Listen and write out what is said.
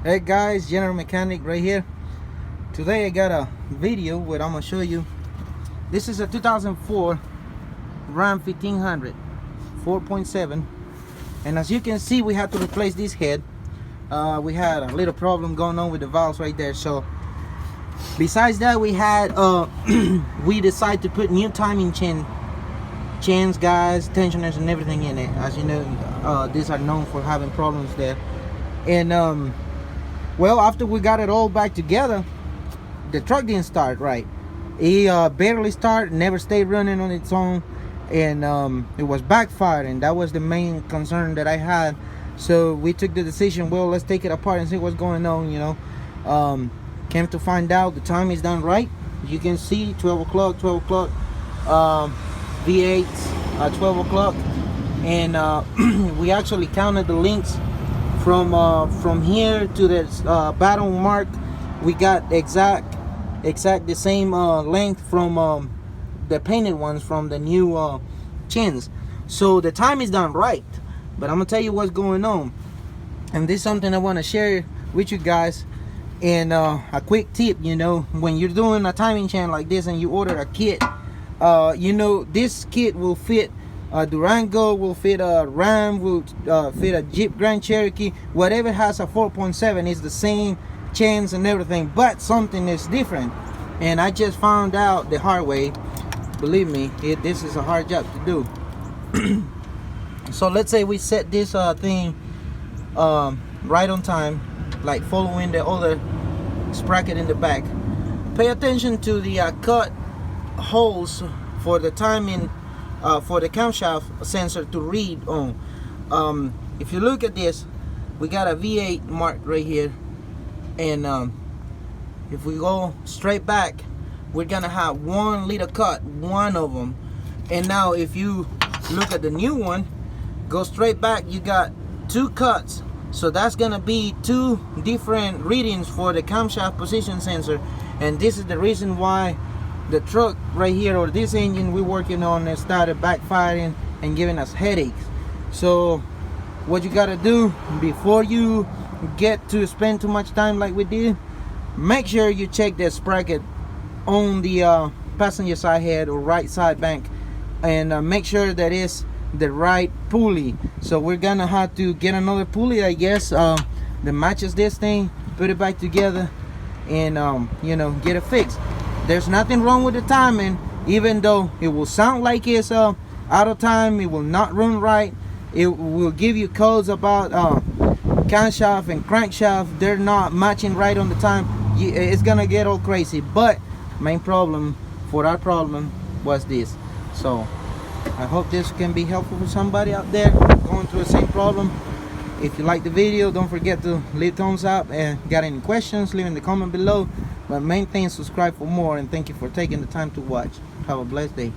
Hey guys, General Mechanic right here. Today I got a video where I'm gonna show you. This is a 2004 Ram 1500 4.7, and as you can see, we had to replace this head. We had a little problem going on with the valves right there. So besides that, we had we decided to put new timing chains, guys, tensioners and everything in it. As you know, these are known for having problems there. And well, after we got it all back together, the truck didn't start right. It barely started, never stayed running on its own, and it was backfiring. That was the main concern that I had. So we took the decision, well, let's take it apart and see what's going on, you know. Came to find out the time is done right. You can see 12 o'clock, V8 12 o'clock, and we actually counted the links from here to the bottom mark. We got exact the same length from the painted ones from the new chins. So the time is done right, but I'm gonna tell you what's going on, and this is something I want to share with you guys. And a quick tip, you know, when you're doing a timing chain like this and you order a kit, you know, this kit will fit a Durango, will fit a Ram, will fit a Jeep Grand Cherokee. Whatever has a 4.7 is the same chains and everything, but something is different. And I just found out the hard way. Believe me, this is a hard job to do. So let's say we set this thing right on time, like following the other sprocket in the back. Pay attention to the cut holes for the timing, for the camshaft sensor to read on. If you look at this, we got a V8 mark right here, and if we go straight back, we're gonna have one little cut, one of them. And now if you look at the new one, go straight back, you got two cuts. So that's gonna be two different readings for the camshaft position sensor. And this is the reason why the truck right here, or this engine we're working on, it started backfiring and giving us headaches. So what you gotta do before you get to spend too much time like we did, make sure you check the sprocket on the passenger side head or right side bank, and make sure that it's the right pulley. So we're gonna have to get another pulley, I guess, that matches this thing, put it back together, and you know, get it fixed. There's nothing wrong with the timing, even though it will sound like it's out of time. It will not run right. It will give you codes about camshaft and crankshaft. They're not matching right on the time. It's gonna get all crazy. But main problem for our problem was this. So I hope this can be helpful for somebody out there going through the same problem. If you like the video, don't forget to leave thumbs up, and got any questions, leave in the comment below. But main thing, subscribe for more, and thank you for taking the time to watch. Have a blessed day.